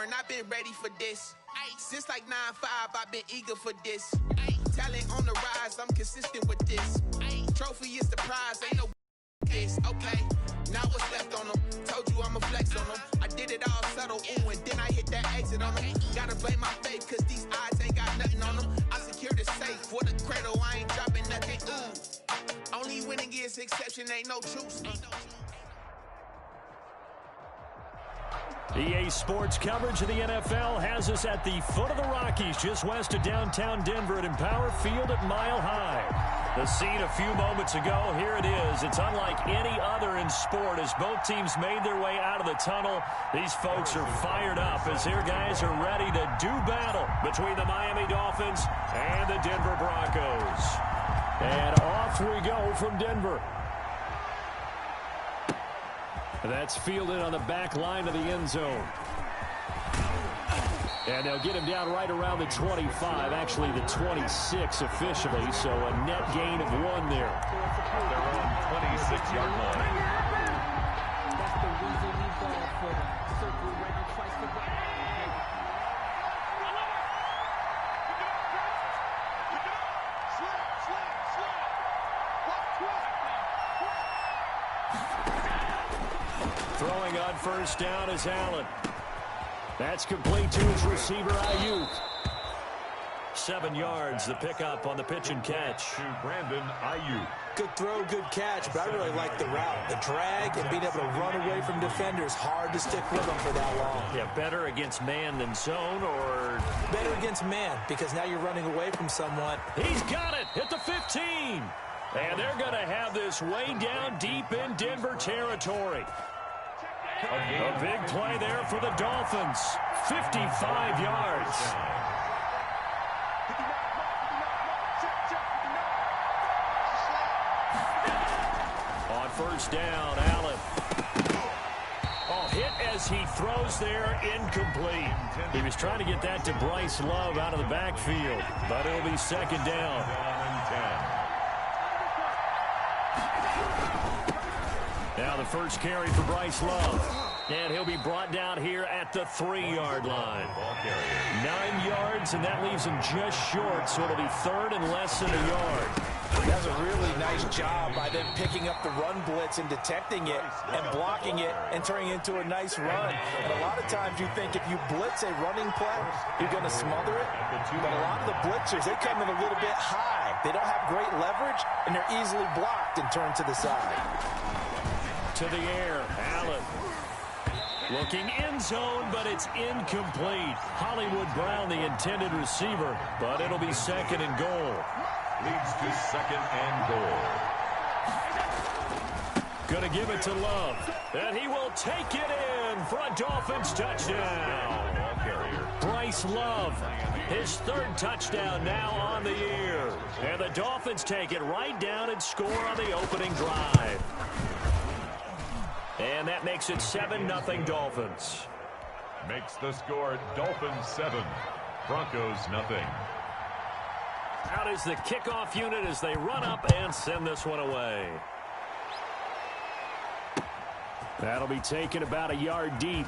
born, I've been ready for this. Since like 9-5, I've been eager for this. Talent on the rise, I'm consistent with this. Trophy is the prize, ain't no this. Okay, now what's left on them? Told you I'ma flex on them. I did it all subtle, ooh, and then I hit that exit on them. Gotta blame my faith, cause these eyes ain't got nothing on them. I secured the safe for the cradle, I ain't dropping nothing, ooh. Only winning is exception, ain't no truce. EA Sports coverage of the NFL has us at the foot of the Rockies, just west of downtown Denver at Empower Field at Mile High. The scene a few moments ago, here it is. It's unlike any other in sport as both teams made their way out of the tunnel. These folks are fired up as their guys are ready to do battle between the Miami Dolphins and the Denver Broncos. And off we go from Denver. That's fielded on the back line of the end zone. And they'll get him down right around the 25, actually the 26 officially, so a net gain of 1 there. They're on 26-yard line. That's the reason we ball for the circle right now twice for Throwing on first down is Allen. That's complete to his receiver, Ayuk. 7 yards, the pickup on the pitch and catch. To Brandon Ayuk. Good throw, good catch, but I really like the route. The drag and being able to run away from defenders. Hard to stick with them for that long. Yeah, better against man than zone, or? Better against man, because now you're running away from someone. He's got it at the 15. And they're going to have this way down deep in Denver territory. A big play there for the Dolphins. 55 yards. On first down, Allen. Oh, hit as he throws there, incomplete. He was trying to get that to Bryce Love out of the backfield, but it'll be second down. Now the first carry for Bryce Love. And he'll be brought down here at the 3-yard line. 9 yards, and that leaves him just short, so it'll be third and less than a yard. That's a really nice job by them picking up the run blitz and detecting it and blocking it and turning it into a nice run. And a lot of times you think if you blitz a running play, you're going to smother it. But a lot of the blitzers, they come in a little bit high. They don't have great leverage, and they're easily blocked and turned to the side. To the air, Allen. Looking end zone, but it's incomplete. Hollywood Brown, the intended receiver, but it'll be second and goal. Leads to second and goal. Gonna give it to Love, and he will take it in for a Dolphins touchdown. Bryce Love, his 3rd touchdown now on the year. And the Dolphins take it right down and score on the opening drive. And that makes it 7-0 Dolphins. Makes the score Dolphins 7, Broncos 0. Out is the kickoff unit as they run up and send this one away. That'll be taken about a yard deep.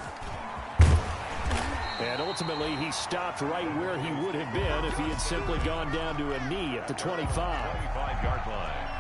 And ultimately, he stopped right where he would have been if he had simply gone down to a knee at the 25. 25-yard line.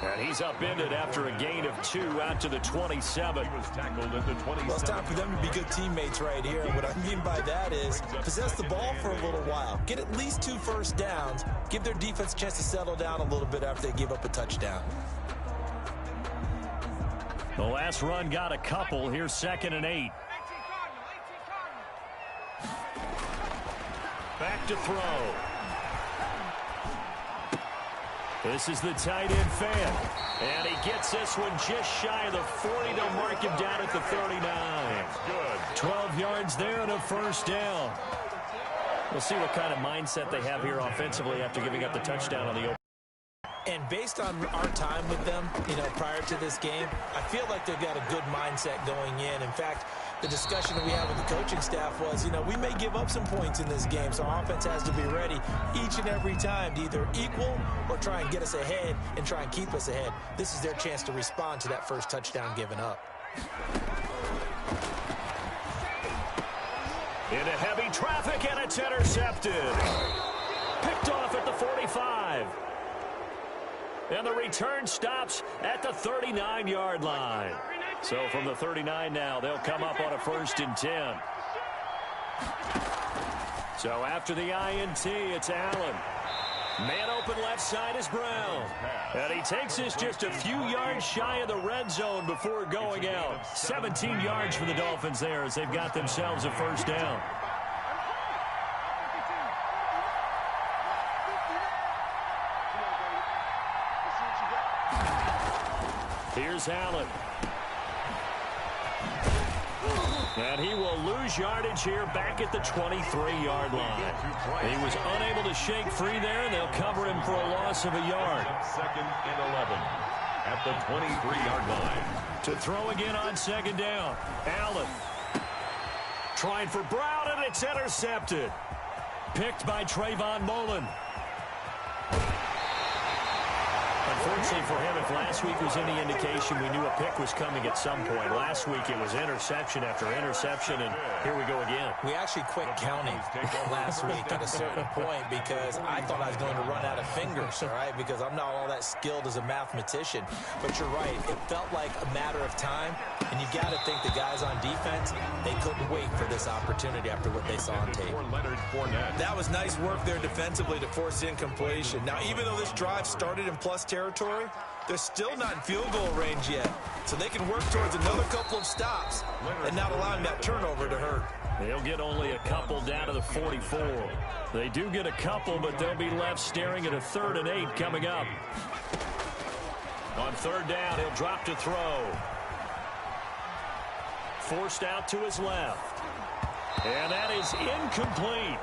And he's upended after a gain of 2 out to the 27. He was tackled at the 27. Well, it's time for them to be good teammates right here. What I mean by that is possess the ball for a little while. Get at least 2 first downs. Give their defense a chance to settle down a little bit after they give up a touchdown. The last run got a couple. Here's 2nd and 8. Back to throw. This is the tight end fan. And he gets this one just shy of the 40 to mark him down at the 39. Good. 12 yards there and a first down. We'll see what kind of mindset they have here offensively after giving up the touchdown on the open. And based on our time with them, prior to this game, I feel like they've got a good mindset going in. In fact, the discussion that we had with the coaching staff was, we may give up some points in this game, so our offense has to be ready each and every time to either equal or try and get us ahead and try and keep us ahead. This is their chance to respond to that first touchdown given up. Into heavy traffic, and it's intercepted. Picked off at the 45. And the return stops at the 39-yard line. So from the 39 now, they'll come up on a 1st and 10. So after the INT, it's Allen. Man open left side is Brown. And he takes this just a few yards shy of the red zone before going out. 17 yards for the Dolphins there as they've got themselves a 1st down. Here's Allen. And he will lose yardage here back at the 23-yard line. He was unable to shake free there, and they'll cover him for a loss of a yard. 2nd and 11 at the 23-yard line. To throw again on 2nd down. Allen trying for Brown, and it's intercepted. Picked by Trayvon Mullen. Unfortunately for him, if last week was any indication, we knew a pick was coming at some point. Last week it was interception after interception, and here we go again. We actually quit counting last week at a certain point because I thought I was going to run out of fingers, all right, because I'm not all that skilled as a mathematician. But you're right. It felt like a matter of time, and you got to think the guys on defense, they couldn't wait for this opportunity after what they saw on tape. That was nice work there defensively to force incompletion. Now, even though this drive started in plus territory, they're still not in field goal range yet. So they can work towards another couple of stops and not allowing that turnover to hurt. They'll get only a couple down to the 44. They do get a couple, but they'll be left staring at a 3rd and 8 coming up. On 3rd down, he'll drop to throw. Forced out to his left. And that is incomplete.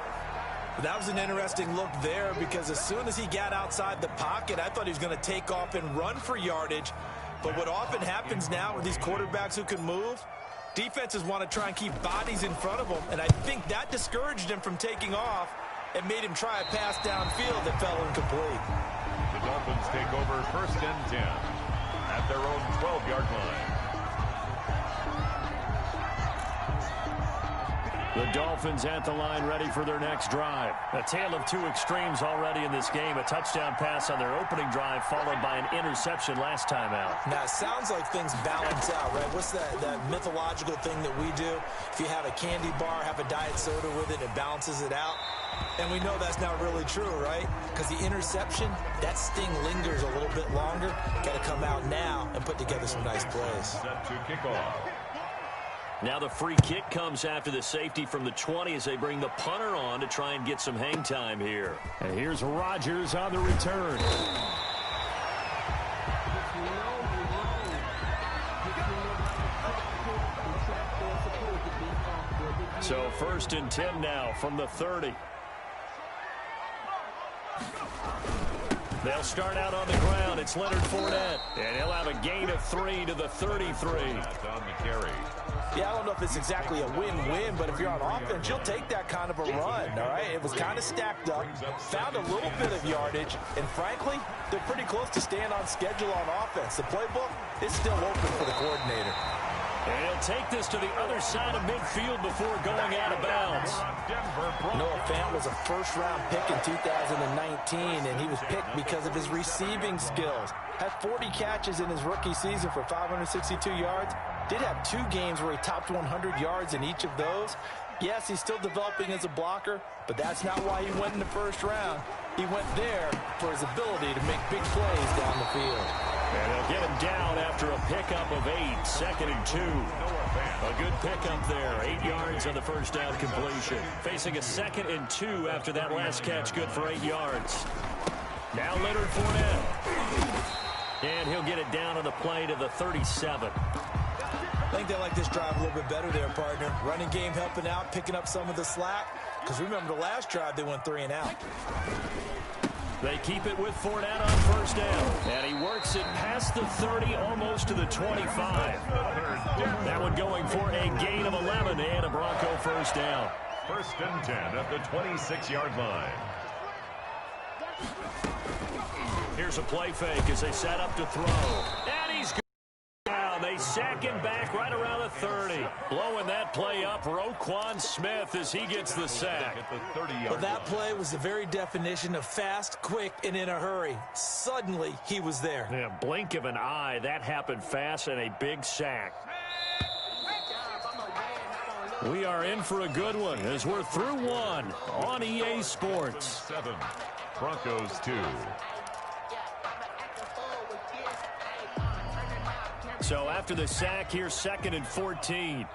That was an interesting look there because as soon as he got outside the pocket, I thought he was going to take off and run for yardage. But what often happens now with these quarterbacks who can move, defenses want to try and keep bodies in front of them, and I think that discouraged him from taking off and made him try a pass downfield that fell incomplete. The Dolphins take over 1st and 10 at their own 12-yard line. The Dolphins at the line ready for their next drive. A tale of two extremes already in this game. A touchdown pass on their opening drive followed by an interception last time out. Now, it sounds like things balance out, right? What's that mythological thing that we do? If you have a candy bar, have a diet soda with it, it balances it out. And we know that's not really true, right? Because the interception, that sting lingers a little bit longer. Got to come out now and put together some nice plays. Set to kick off. Now the free kick comes after the safety from the 20 as they bring the punter on to try and get some hang time here. And here's Rodgers on the return. So 1st and 10 now from the 30. They'll start out on the ground. It's Leonard Fournette. And he'll have a gain of 3 to the 33. That's on the carry. Yeah, I don't know if it's exactly a win-win, but if you're on offense, you'll take that kind of a run, all right? It was kind of stacked up, found a little bit of yardage, and frankly, they're pretty close to staying on schedule on offense. The playbook is still open for the coordinator. And he'll take this to the other side of midfield before going out of bounds. Noah Fant was a first-round pick in 2019, and he was picked because of his receiving skills. Had 40 catches in his rookie season for 562 yards. Did have 2 games where he topped 100 yards in each of those. Yes, he's still developing as a blocker, but that's not why he went in the first round. He went there for his ability to make big plays down the field. And they'll get him down after a pickup of 8, 2nd and 2. A good pickup there, 8 yards on the first down completion. Facing a 2nd and 2 after that last catch, good for 8 yards. Now Leonard Fournette. And he'll get it down on the play to the 37. I think they like this drive a little bit better there, partner. Running game helping out, picking up some of the slack. Because remember the last drive, they went 3 and out. They keep it with Fournette on first down. And he works it past the 30, almost to the 25. That one going for a gain of 11 and a Bronco first down. 1st and 10 at the 26-yard line. Here's a play fake as they set up to throw. And he's down. They sack him back right around the 30. Blowing that play up, Roquan Smith as he gets the sack. Well, that play was the very definition of fast, quick, and in a hurry. Suddenly, he was there. Yeah, blink of an eye. That happened fast and a big sack. We are in for a good one as we're through one on EA Sports. 7, Broncos 2. So after the sack, here's 2nd and 14.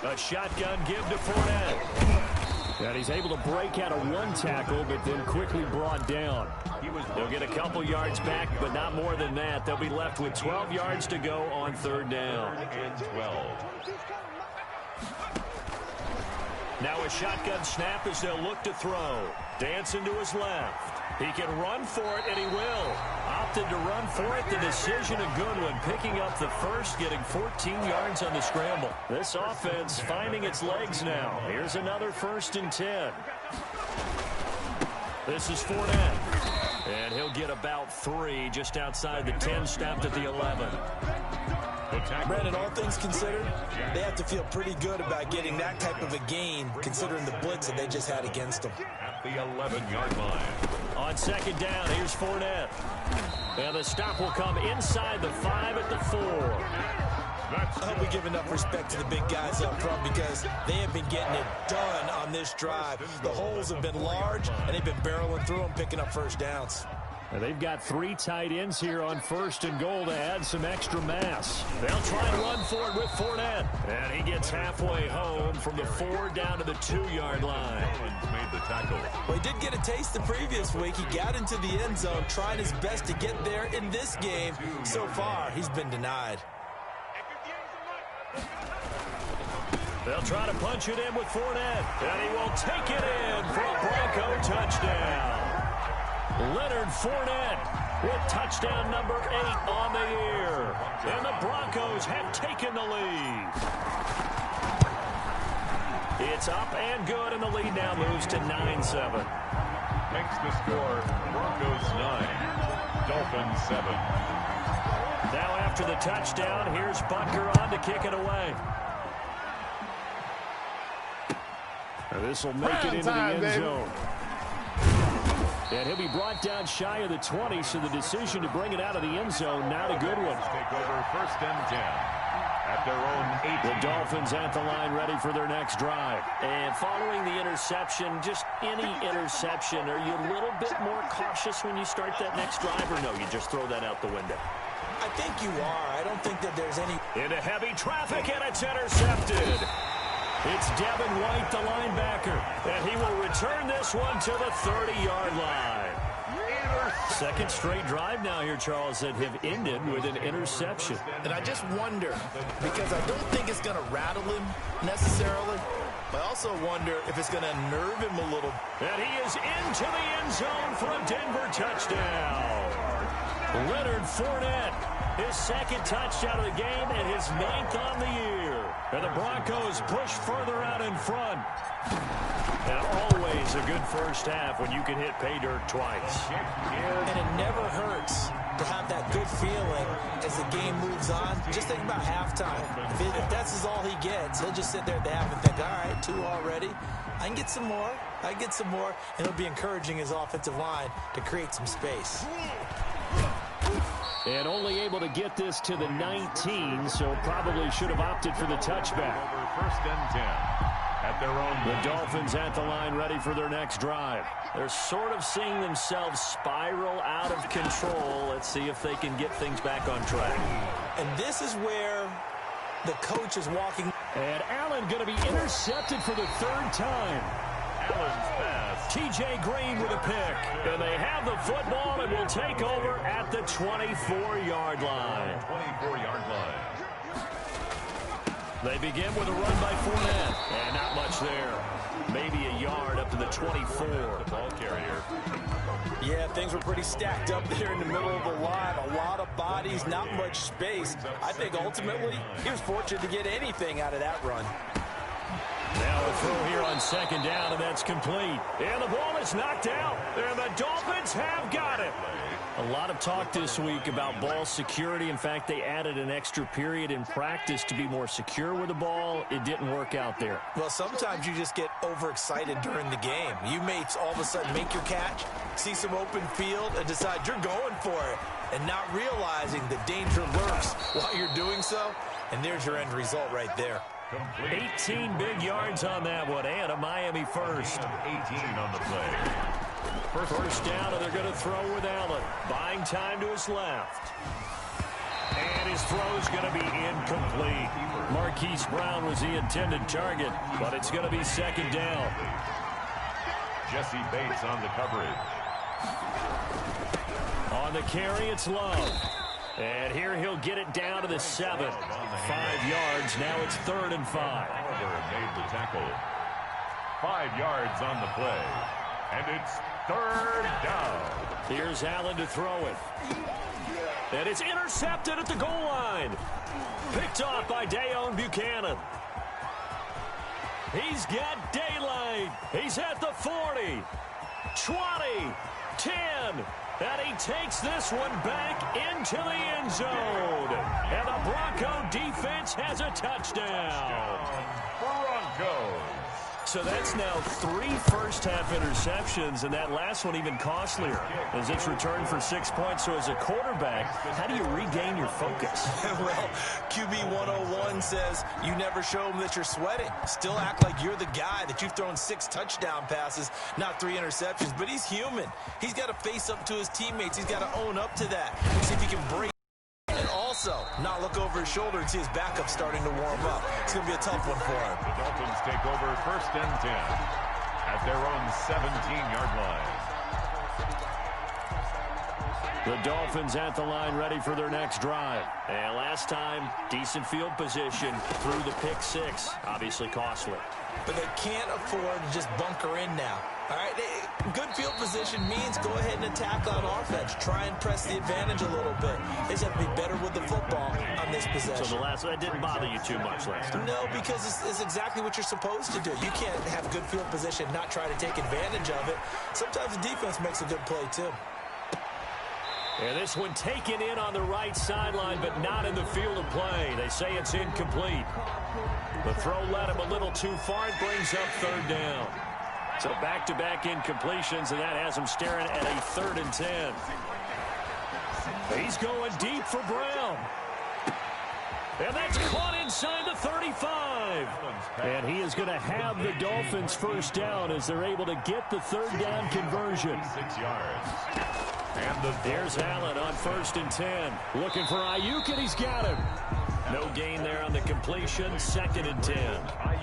A shotgun give to Fournette. And he's able to break out of one tackle, but then quickly brought down. They'll get a couple yards back, but not more than that. They'll be left with 12 yards to go on 3rd down. And 12. Now a shotgun snap as they'll look to throw. Dancing to his left. He can run for it, and he will. Opted to run for it. The decision, a good one. Picking up the first, getting 14 yards on the scramble. This offense finding its legs now. Here's another 1st and 10. This is Fournette. And he'll get about 3 just outside the 10, stopped at the 11. Brandon, all things considered, they have to feel pretty good about getting that type of a gain, considering the blitz that they just had against them. At the 11-yard line. On 2nd down, here's Fournette. And the stop will come inside the 5 at the 4. I hope we give enough respect to the big guys up front because they have been getting it done on this drive. The holes have been large, and they've been barreling through them, picking up first downs. And they've got 3 tight ends here on 1st and goal to add some extra mass. They'll try and run for it with Fournette. And he gets halfway home from the 4 down to the 2-yard line. Made the tackle. Well, he did get a taste the previous week. He got into the end zone, trying his best to get there in this game. So far, he's been denied. They'll try to punch it in with Fournette. And he will take it in for a Bronco touchdown. Leonard Fournette with touchdown number 8 on the year. And the Broncos have taken the lead. It's up and good, and the lead now moves to 9-7. Makes the score Broncos 9, Dolphins 7. Now after the touchdown, here's Butker on to kick it away. This will make it into the end zone. And he'll be brought down shy of the 20, so the decision to bring it out of the end zone, not a good one. Take over 1st and 10 at their own 8. The Dolphins at the line ready for their next drive. And following the interception, just any interception, are you a little bit more cautious when you start that next drive, or no, you just throw that out the window? I think you are. I don't think that there's any... Into heavy traffic, and it's intercepted. It's Devin White, the linebacker, and he will return this one to the 30-yard line. 2nd straight drive now here, Charles, that have ended with an interception. And I just wonder, because I don't think it's going to rattle him necessarily, but I also wonder if it's going to unnerve him a little. And he is into the end zone for a Denver touchdown. Leonard Fournette, his 2nd touchdown of the game and his 9th on the year. And the Broncos push further out in front. And always a good first half when you can hit pay dirt twice. And it never hurts to have that good feeling as the game moves on. Just think about halftime. If that's all he gets, he'll just sit there at the half and think, all right, 2 already. I can get some more. I can get some more. And he'll be encouraging his offensive line to create some space. And only able to get this to the 19, so probably should have opted for the touchback. Over 1st and 10 at their own. The Dolphins at the line ready for their next drive. They're sort of seeing themselves spiral out of control. Let's see if they can get things back on track. And this is where the coach is walking. And Allen going to be intercepted for the 3rd time. Allen's pass. T.J. Green with a pick. And they have the football and will take over at the 24-yard line. 24-yard line. They begin with a run by Fournette. And not much there. Maybe a yard up to the 24. The ball carrier. Yeah, things were pretty stacked up there in the middle of the line. A lot of bodies, not much space. I think ultimately he was fortunate to get anything out of that run. Now a throw here on second down, and that's complete. And the ball is knocked out, and the Dolphins have got it. A lot of talk this week about ball security. In fact, they added an extra period in practice to be more secure with the ball. It didn't work out there. Well, sometimes you just get overexcited during the game. You may all of a sudden make your catch, see some open field, and decide you're going for it, and not realizing the danger lurks while you're doing so. And there's your end result right there. 18 big yards on that one, and a Miami first. 18 on the play. First down, and they're going to throw with Allen. Buying time to his left. And his throw's going to be incomplete. Marquise Brown was the intended target, but it's going to be second down. Jesse Bates on the coverage. On the carry, it's Love. And here he'll get it down to the 7. 5 yards. Now it's 3rd and 5. Oliver made the tackle. 5 yards on the play. And it's 3rd down. Here's Allen to throw it. And it's intercepted at the goal line. Picked off by Dayon Buchanan. He's got daylight. He's at the 40. 20. 10. And he takes this one back into the end zone. And the Bronco defense has a touchdown. Broncos. So that's now 3 first-half interceptions, and that last one even costlier as it's returned for 6 points. So as a quarterback, how do you regain your focus? Well, QB 101 says you never show them that you're sweating. Still act like you're the guy, that you've thrown 6 touchdown passes, not 3 interceptions. But he's human. He's got to face up to his teammates. He's got to own up to that. See if he can break. And also, not look over his shoulder and see his backup starting to warm up. It's going to be a tough one for him. The Dolphins take over 1st and 10 at their own 17-yard line. The Dolphins at the line, ready for their next drive. And last time, decent field position through the pick 6. Obviously costly. But they can't afford to just bunker in now. All right, good field position means go ahead and attack on offense. Try and press the advantage a little bit. They just have to be better with the football on this possession. So that didn't bother you too much last time? No, because it's exactly what you're supposed to do. You can't have good field position, not try to take advantage of it. Sometimes the defense makes a good play, too. And this one taken in on the right sideline, but not in the field of play. They say it's incomplete. The throw led him a little too far. It brings up 3rd down. So back-to-back incompletions, and that has him staring at a 3rd and 10. He's going deep for Brown. And that's caught inside the 35. And he is going to have the Dolphins first down as they're able to get the 3rd down conversion. 6 yards. And there's Allen on 1st and 10. Looking for Ayuk, and he's got him. No gain there on the completion. 2nd and 10.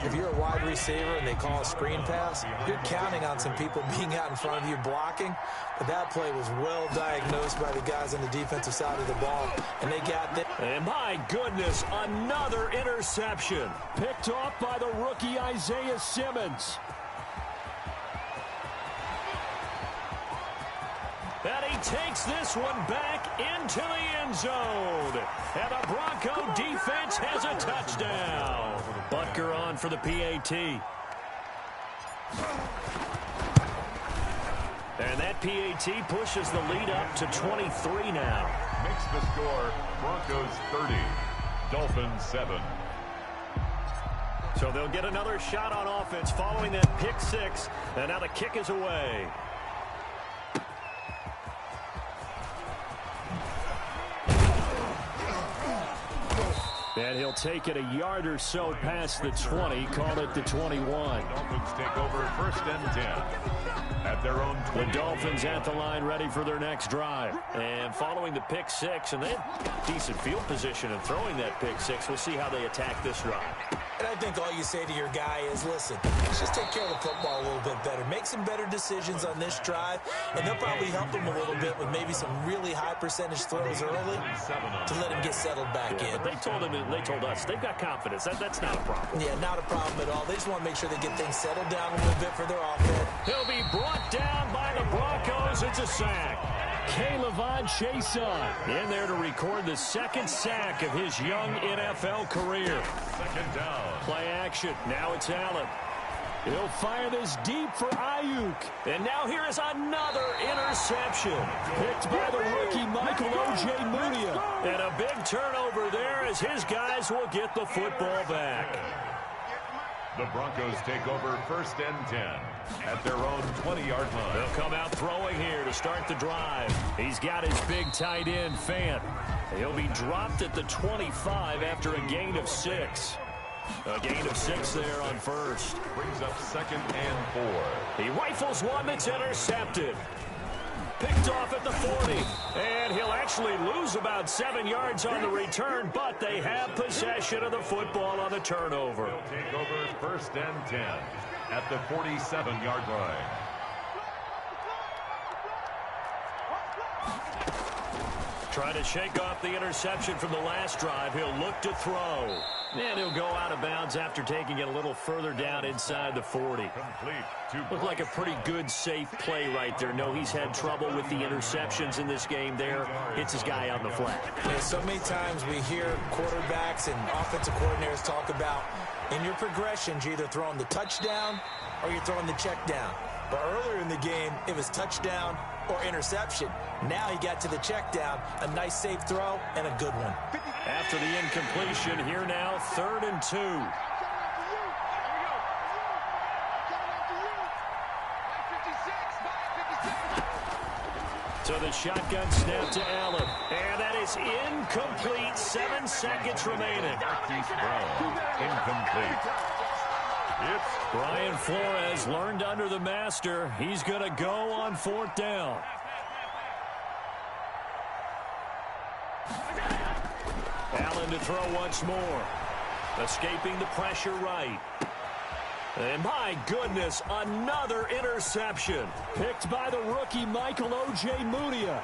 If you're a wide receiver and they call a screen pass, you're counting on some people being out in front of you blocking. But that play was well diagnosed by the guys on the defensive side of the ball, and they got there. And my goodness, another interception. Picked off by the rookie Isaiah Simmons. And he takes this one back into the end zone. And the Bronco defense has a touchdown. Butker on for the PAT. And that PAT pushes the lead up to 23 now. Makes the score Broncos 30, Dolphins 7. So they'll get another shot on offense following that pick 6. And now the kick is away. And he'll take it a yard or so past the 20, call it the 21. Dolphins take over 1st and 10 at their own 20. The Dolphins at the line ready for their next drive. And following the pick 6, and they have decent field position in throwing that pick 6. We'll see how they attack this drive. And I think all you say to your guy is, listen, let's just take care of the football a little bit better. Make some better decisions on this drive, and they'll probably help him a little bit with maybe some really high percentage throws early to let him get settled back in. But they told us they've got confidence. That's not a problem. Yeah, not a problem at all. They just want to make sure they get things settled down a little bit for their offense. He'll be brought down by the Broncos. It's a sack. K'Lavon Chaisson in there to record the second sack of his young NFL career. Second down. Play action. Now it's Allen. He'll fire this deep for Ayuk. And now here is another interception. Picked by the rookie Michael O.J. Mudia. And a big turnover there as his guys will get the football back. The Broncos take over 1st and 10 at their own 20-yard line. They'll come out throwing here to start the drive. He's got his big tight end, Fant. He'll be dropped at the 25 after a gain of 6. A gain of 6 there on first. Brings up 2nd and 4. He rifles one that's intercepted. Picked off at the 40. And he'll actually lose about 7 yards on the return, but they have possession of the football on the turnover. They'll take over 1st and 10 at the 47-yard line. Trying to shake off the interception from the last drive. He'll look to throw. And he'll go out of bounds after taking it a little further down inside the 40. Looked like a pretty good, safe play right there. No, he's had trouble with the interceptions in this game there. Hits his guy out in the flat. Yeah, so many times we hear quarterbacks and offensive coordinators talk about in your progressions, you're either throwing the touchdown or you're throwing the check down. But earlier in the game, it was touchdown or interception. Now he got to the check down, a nice safe throw, and a good one. After the incompletion, here now, 3rd and 2. So the shotgun snap to Allen. And that is incomplete. 7 seconds remaining. Incomplete. It's Brian Flores learned under the master. He's going to go on 4th down. Allen to throw once more. Escaping the pressure right. And my goodness, another interception. Picked by the rookie Michael O.J. Mudia.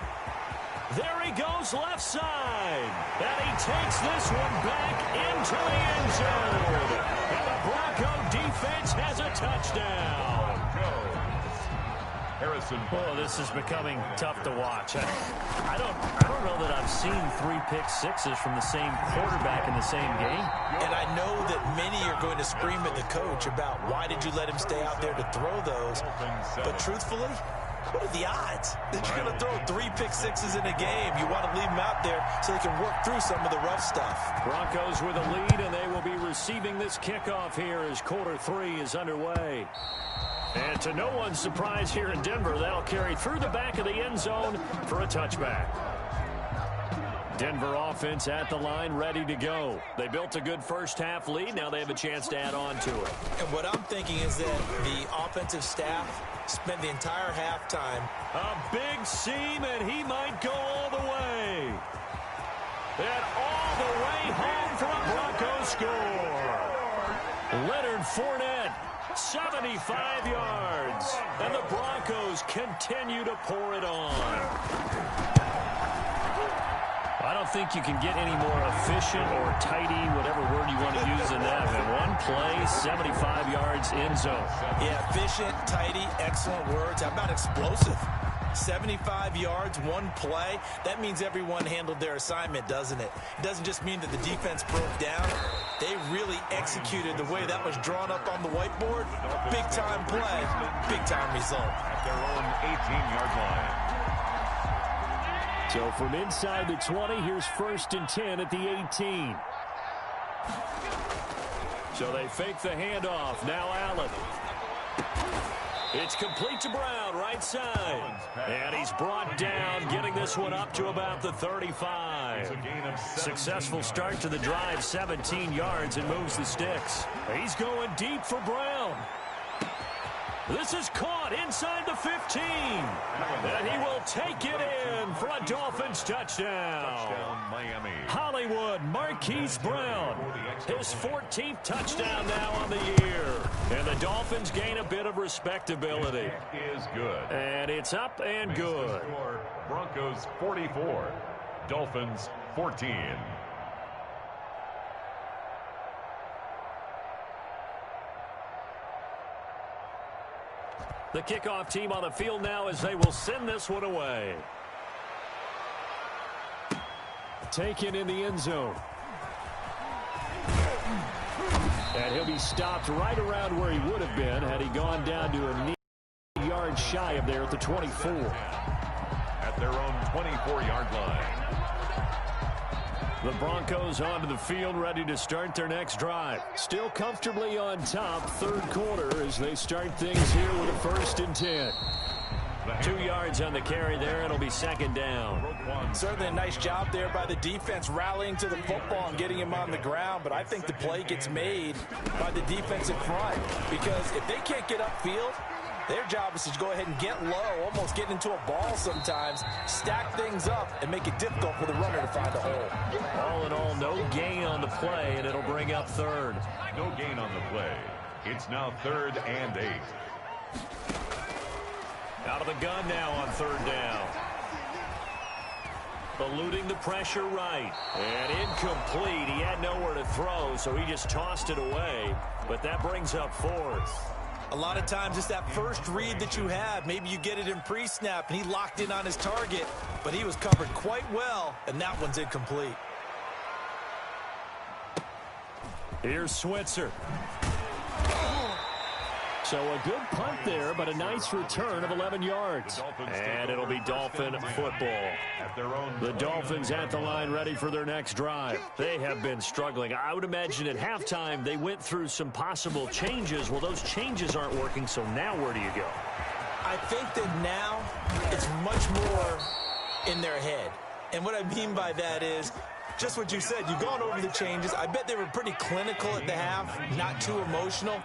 There he goes left side. And he takes this one back into the end zone. And the Bronco defense has a touchdown. Harrison. Oh, this is becoming tough to watch. I don't know that I've seen 3 pick sixes from the same quarterback in the same game. And I know that many are going to scream at the coach about why did you let him stay out there to throw those. But truthfully, what are the odds that you're going to throw 3 pick sixes in a game? You want to leave them out there so they can work through some of the rough stuff. Broncos with a lead, and they will be receiving this kickoff here as quarter 3 is underway. And to no one's surprise here in Denver, they'll carry through the back of the end zone for a touchback. Denver offense at the line, ready to go. They built a good first half lead. Now they have a chance to add on to it. And what I'm thinking is that the offensive staff spent the entire halftime. A big seam, and he might go all the way. And all the way home for a Broncos score. Leonard Fournette, 75 yards. And the Broncos continue to pour it on. I don't think you can get any more efficient or tidy, whatever word you want to use in that. In one play, 75 yards in zone. Yeah, efficient, tidy, excellent words. How about explosive? 75 yards, one play. That means everyone handled their assignment, doesn't it? It doesn't just mean that the defense broke down. They really executed the way that was drawn up on the whiteboard. Big-time play, big-time result. At their own 18-yard line. So from inside the 20, here's 1st and 10 at the 18. So they fake the handoff. Now Allen. It's complete to Brown, right side. And he's brought down, getting this one up to about the 35. Successful start to the drive, 17 yards, and moves the sticks. He's going deep for Brown. This is caught inside the 15. And he will take it in for a Dolphins touchdown. Touchdown, Miami. Hollywood Marquise Brown. His 14th touchdown now on the year. And the Dolphins gain a bit of respectability. It is good. And it's up and good. Broncos 44. Dolphins 14. The kickoff team on the field now as they will send this one away. Taken in the end zone. And he'll be stopped right around where he would have been had he gone down to a knee yard shy of there at the 24. At their own 24-yard line. The Broncos onto the field, ready to start their next drive. Still comfortably on top, third quarter, as they start things here with a 1st and 10. 2 yards on the carry there. It'll be 2nd down. Certainly a nice job there by the defense rallying to the football and getting him on the ground, but I think the play gets made by the defensive front because if they can't get upfield, their job is to go ahead and get low, almost get into a ball sometimes, stack things up, and make it difficult for the runner to find a hole. All in all, no gain on the play, and it'll bring up 3rd. No gain on the play. It's now 3rd and 8. Out of the gun now on 3rd down. Eluding the pressure right. And incomplete. He had nowhere to throw, so he just tossed it away. But that brings up 4th. A lot of times it's that first read that you have. Maybe you get it in pre-snap, and he locked in on his target, but he was covered quite well, and that one's incomplete. Here's Switzer. So a good punt there, but a nice return of 11 yards. And it'll be Dolphin football. The Dolphins at the line ready for their next drive. They have been struggling. I would imagine at halftime they went through some possible changes. Well, those changes aren't working, so now where do you go? I think that now it's much more in their head. And what I mean by that is just what you said. You've gone over the changes. I bet they were pretty clinical at the half, not too emotional.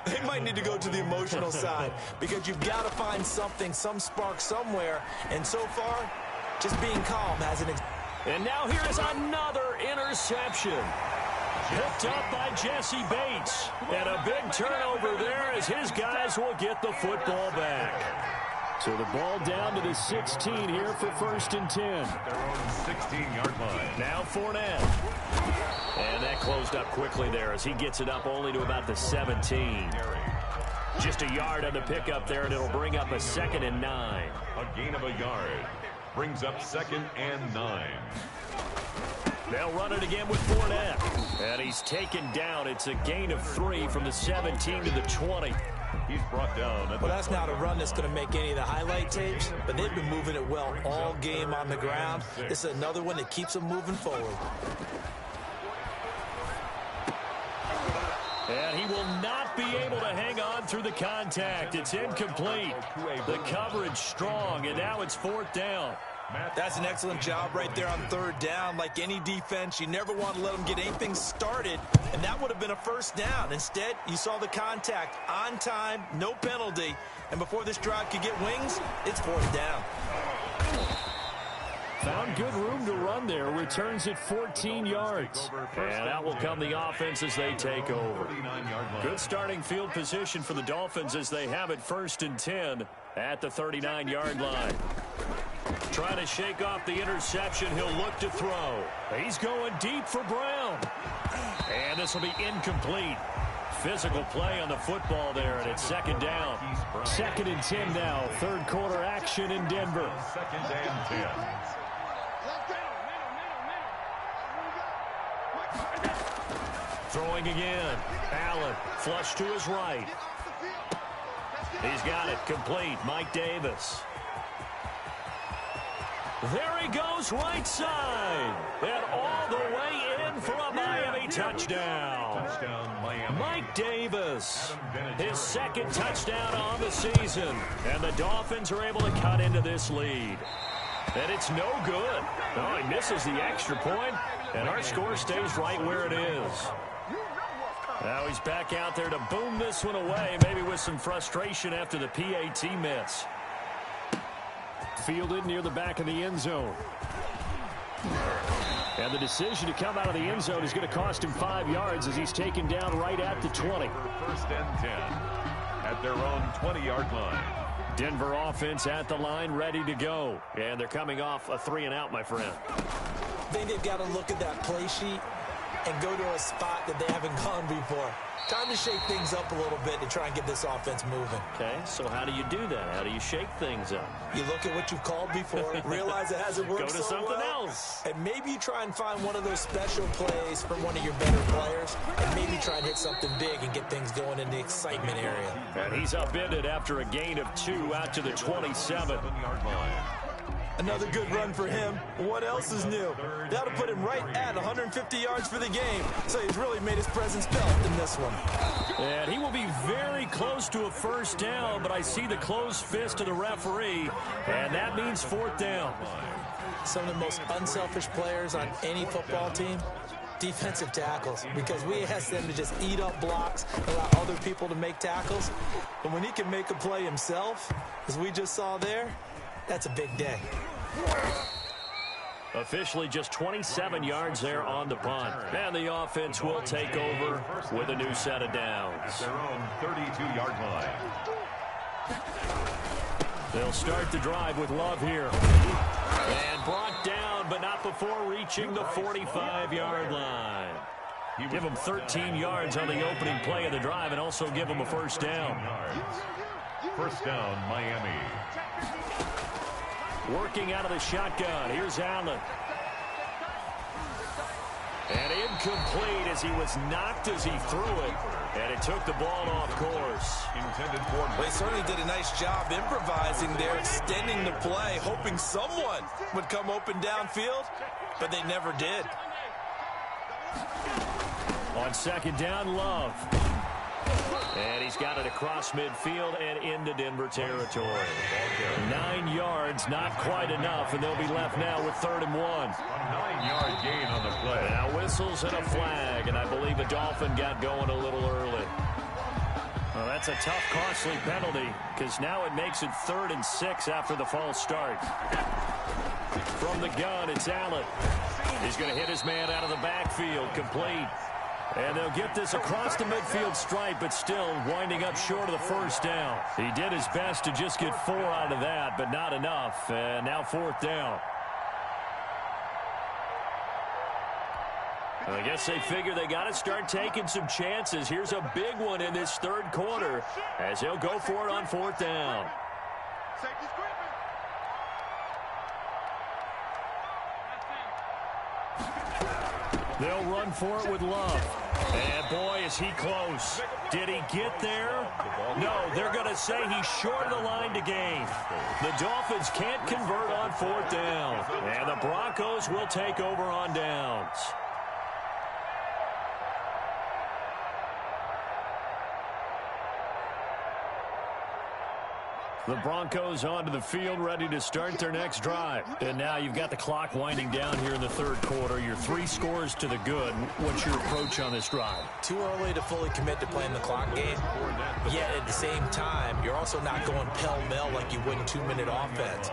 They might need to go to the emotional side because you've got to find something, some spark somewhere. And so far, just being calm hasn't. And now here is another interception. Picked up by Jesse Bates. And a big turnover there as his guys will get the football back. So the ball down to the 16 here for 1st and 10. Their own 16-yard line. Now Fournette. And that closed up quickly there as he gets it up only to about the 17. Just a yard on the pickup there, and it'll bring up a 2nd and 9. A gain of a yard. Brings up 2nd and 9. They'll run it again with Fournette. And he's taken down. It's a gain of 3 from the 17 to the 20. He's brought down. Well, that's not a run that's going to make any of the highlight tapes, but they've been moving it well all game on the ground. This is another one that keeps them moving forward. And he will not be able to hang on through the contact. It's incomplete. The coverage strong, and now it's 4th down. That's an excellent job right there on 3rd down. Like any defense, you never want to let them get anything started, and that would have been a 1st down. Instead, you saw the contact on time, no penalty, and before this drive could get wings, it's 4th down. Found good room to run there. Returns at 14 yards. And out will come the offense as they take over. Good starting field position for the Dolphins as they have it 1st and 10 at the 39-yard line. Trying to shake off the interception. He'll look to throw. He's going deep for Brown. And this will be incomplete. Physical play on the football there, and it's 2nd down. 2nd and 10 now. 3rd quarter action in Denver. 2nd and 10. Throwing again. Allen, flush to his right. He's got it complete. Mike Davis. There he goes, right side. And all the way in for a Miami touchdown. Mike Davis, his 2nd touchdown on the season. And the Dolphins are able to cut into this lead. And it's no good. Oh, he misses the extra point, and our score stays right where it is. Now he's back out there to boom this one away, maybe with some frustration after the PAT miss. Fielded near the back of the end zone. And the decision to come out of the end zone is going to cost him 5 yards as he's taken down right at the 20. First and 10 at their own 20-yard line. Denver offense at the line, ready to go. And they're coming off a 3-and-out, my friend. I think they've got to look at that play sheet and go to a spot that they haven't gone before. Time to shake things up a little bit to try and get this offense moving. Okay, so how do you do that? How do you shake things up? You look at what you've called before, realize it hasn't worked Go to so something well, else. and maybe you try and find one of those special plays from one of your better players, and maybe try and hit something big and get things going in the excitement area. And he's upended after a gain of 2 out to the 27-yard line. Another good run for him. What else is new? That'll put him right at 150 yards for the game. So he's really made his presence felt in this one. And he will be very close to a first down, but I see the closed fist of the referee, and that means 4th down. Some of the most unselfish players on any football team, defensive tackles, because we ask them to just eat up blocks, allow other people to make tackles. But when he can make a play himself, as we just saw there, that's a big day. Officially just 27 yards there on the punt. And the offense will take over with a new set of downs. Their own 32-yard line. They'll start the drive with Love here. And brought down, but not before reaching the 45-yard line. Give them 13 yards on the opening play of the drive and also give them a first down. First down, Miami. Working out of the shotgun. Here's Allen. And incomplete as he was knocked as he threw it. And it took the ball off course. Intended for. They certainly did a nice job improvising there, extending the play, hoping someone would come open downfield, but they never did. On second down, Love. And he's got it across midfield and into Denver territory. 9 yards, not quite enough, and they'll be left now with 3rd and 1. A 9-yard gain on the play. Now whistles and a flag, and I believe a Dolphin got going a little early. Well, that's a tough, costly penalty, because now it makes it 3rd and 6 after the false start. From the gun, it's Allen. He's going to hit his man out of the backfield, complete. And they'll get this across the midfield stripe, but still winding up short of the first down. He did his best to just get 4 out of that, but not enough. And now 4th down. I guess they figure they got to start taking some chances. Here's a big one in this 3rd quarter as he'll go for it on 4th down. They'll run for it with Love. And boy, is he close. Did he get there? No, they're going to say he's short of the line to gain. The Dolphins can't convert on 4th down. And the Broncos will take over on downs. The Broncos onto the field, ready to start their next drive. And now you've got the clock winding down here in the 3rd quarter. You're 3 scores to the good. What's your approach on this drive? Too early to fully commit to playing the clock game. Yet at the same time, you're also not going pell-mell like you would in 2-minute offense.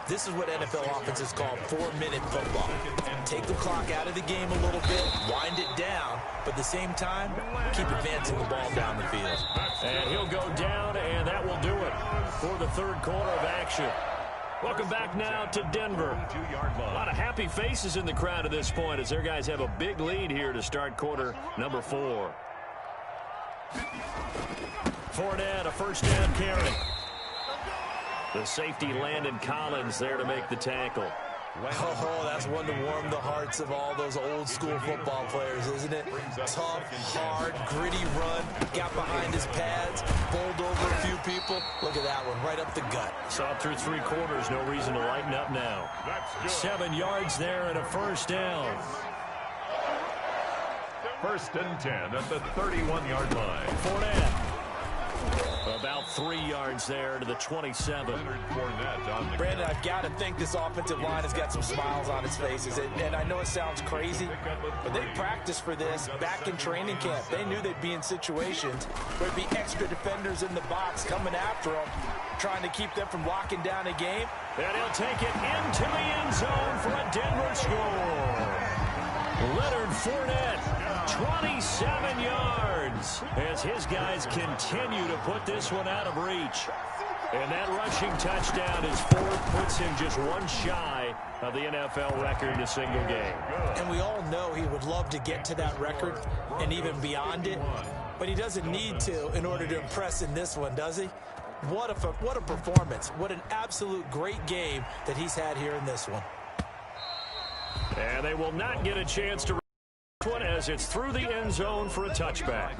This is what NFL offenses call 4-minute football. Take the clock out of the game a little bit, wind it down, but at the same time, keep advancing the ball down the field. And he'll go down, and that will do it for the 3rd quarter of action. Welcome back now to Denver. A lot of happy faces in the crowd at this point as their guys have a big lead here to start quarter number 4. Fournette, a first down carry. The safety Landon Collins there to make the tackle. Oh, that's one to warm the hearts of all those old-school football players, isn't it? Tough, hard, gritty run. Got behind his pads, bowled over a few people. Look at that one, right up the gut. Saw through 3 quarters, no reason to lighten up now. 7 yards there and a first down. First and 10 at the 31-yard line. Fournette. About 3 yards there to the 27. Brandon, I've got to think this offensive line has got some smiles on its faces. And I know it sounds crazy, but they practiced for this back in training camp. They knew they'd be in situations where there'd be extra defenders in the box coming after them, trying to keep them from locking down a game. And he'll take it into the end zone for a Denver score. Leonard Fournette, 27 yards, as his guys continue to put this one out of reach. And that rushing touchdown is fourth, puts him just one shy of the NFL record in a single game. And we all know he would love to get to that record and even beyond it, but he doesn't need to in order to impress in this one, does he? What a performance. What an absolute great game that he's had here in this one. And they will not get a chance to one as it's through the end zone for a touchback.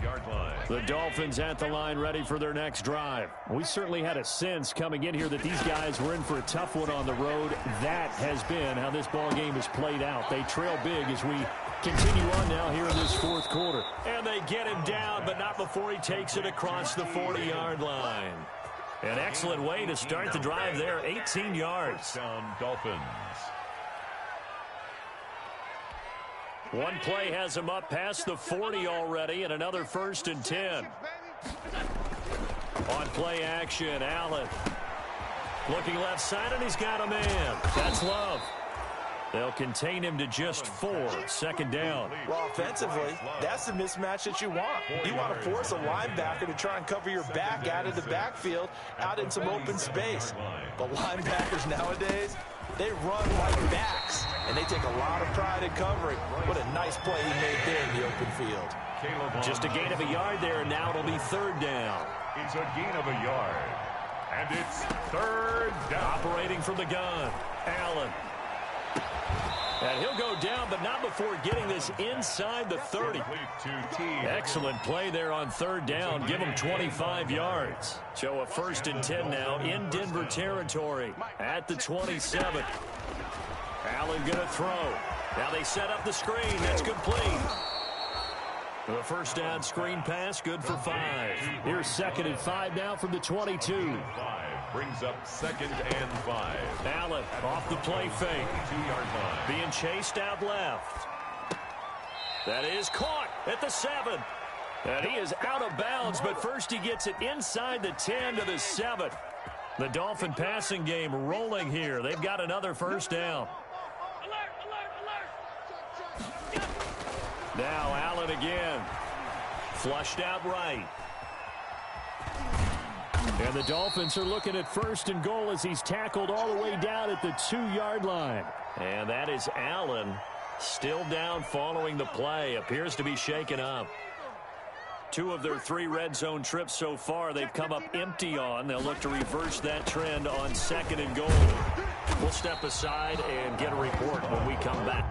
The Dolphins at the line ready for their next drive. We certainly had a sense coming in here that these guys were in for a tough one on the road. That has been how this ball game has played out. They trail big as we continue on now here in this fourth quarter. And they get him down, but not before he takes it across the 40-yard line. An excellent way to start the drive there, 18 yards. Dolphins. One play has him up past the 40 already, and another 1st and 10. On play action, Allen. Looking left side, and he's got a man. That's Love. They'll contain him to just 4. 2nd down. Well, offensively, that's the mismatch that you want. You want to force a linebacker to try and cover your back out of the backfield, out in some open space. But linebackers nowadays, they run like backs, and they take a lot of pride in covering. What a nice play he made there in the open field. Just a gain of a yard there, and now it'll be 3rd down. It's a gain of a yard. And it's 3rd down. Operating from the gun, Allen. And he'll go down, but not before getting this inside the 30. Excellent play there on 3rd down. Give him 25 yards. So a 1st and 10 now in Denver territory at the 27. Allen going to throw. Now they set up the screen. That's complete. The 1st down screen pass, good for 5. Here's 2nd and 5 now from the 22. Brings up 2nd and 5. Allen off the play fake. 2-yard line. Being chased out left. That is caught at the 7. And he is out of bounds, but first he gets it inside the 10 to the 7. The Dolphin passing game rolling here. They've got another 1st down. Now Allen again. Flushed out right. And the Dolphins are looking at 1st and goal as he's tackled all the way down at the 2-yard line. And that is Allen still down following the play. Appears to be shaken up. 2 of their 3 red zone trips so far they've come up empty on. They'll look to reverse that trend on 2nd and goal. We'll step aside and get a report when we come back.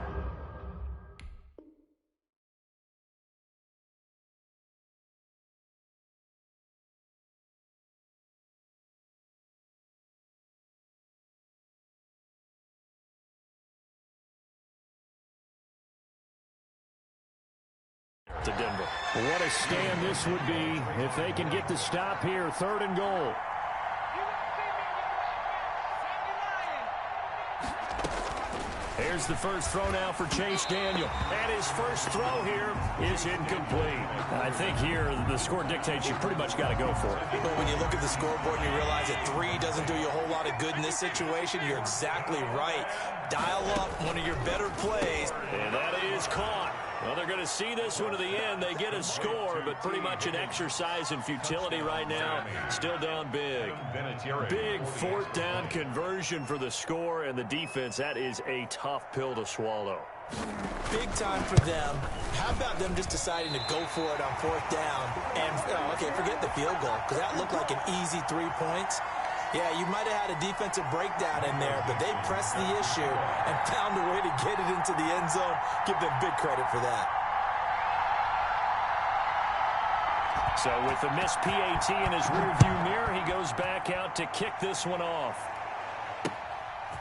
To Denver. What a stand this would be if they can get the stop here. 3rd and goal. Here's the first throw now for Chase Daniel. And his first throw here is incomplete. I think here the score dictates you pretty much got to go for it. But when you look at the scoreboard and you realize that 3 doesn't do you a whole lot of good in this situation, you're exactly right. Dial up one of your better plays. And that is caught. Well, they're going to see this one to the end. They get a score, but pretty much an exercise in futility right now. Still down big. Big 4th down conversion for the score, and the defense, that is a tough pill to swallow. Big time for them. How about them just deciding to go for it on 4th down? And, okay, forget the field goal, because that looked like an easy 3 points. Yeah, you might have had a defensive breakdown in there, but they pressed the issue and found a way to get it into the end zone. Give them big credit for that. So with the missed PAT in his rearview mirror, he goes back out to kick this one off.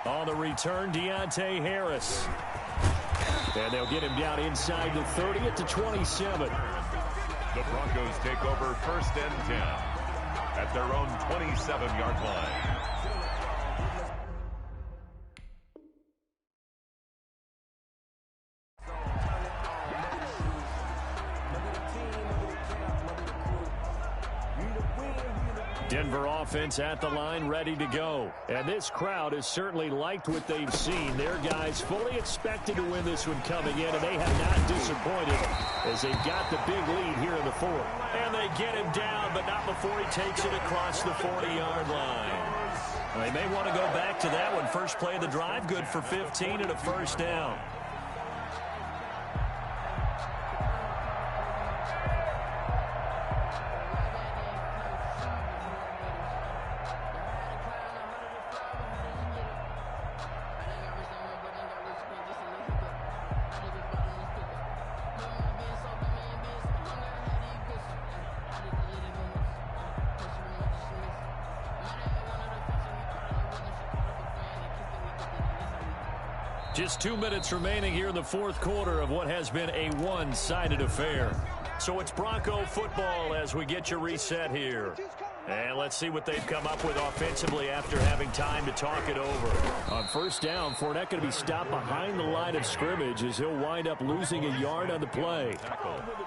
On the return, Deontay Harris. And they'll get him down inside the 30 at the 27. The Broncos take over 1st and 10. at their own 27-yard line. Denver offense at the line, ready to go. And this crowd has certainly liked what they've seen. Their guys fully expected to win this one coming in, and they have not disappointed as they've got the big lead here in the fourth. And they get him down, but not before he takes it across the 40-yard line. They may want to go back to that one. First play of the drive, good for 15 and a first down. Just 2 minutes remaining here in the fourth quarter of what has been a one-sided affair. So it's Bronco football as we get you reset here. And let's see what they've come up with offensively after having time to talk it over. On first down, Fournette going to be stopped behind the line of scrimmage as he'll wind up losing a yard on the play.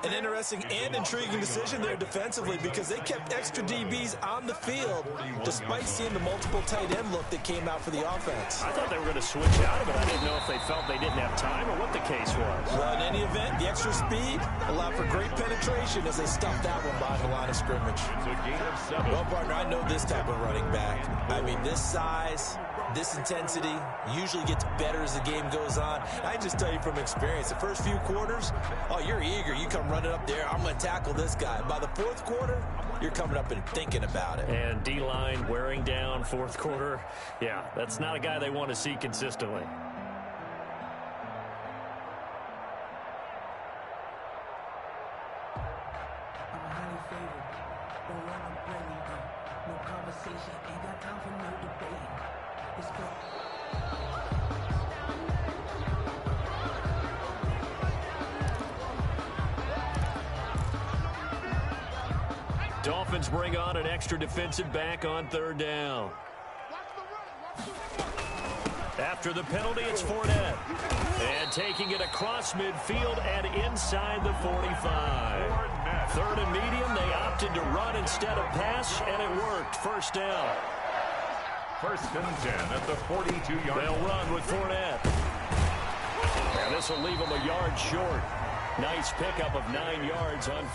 An interesting and intriguing decision there defensively because they kept extra DBs on the field despite seeing the multiple tight end look that came out for the offense. I thought they were going to switch out of it. I didn't know if they felt they didn't have time or what the case was. Well, in any event, the extra speed allowed for great penetration as they stuffed that one behind the line of scrimmage. It's a gain of 7. Well, partner, I know this type of running back. I mean, this size, this intensity usually gets better as the game goes on. I just tell you from experience, the first few quarters, oh, you're eager. You come running up there, I'm going to tackle this guy. By the fourth quarter, you're coming up and thinking about it. And D-line wearing down fourth quarter. Yeah, that's not a guy they want to see consistently. Dolphins bring on an extra defensive back on third down. After the penalty, it's Fournette. And taking it across midfield and inside the 45. Third and medium, they opted to run instead of pass, and it worked. First down. First and 10 at the 42-yard line. They'll run with Fournette. And this will leave them a yard short. Nice pickup of 9 yards on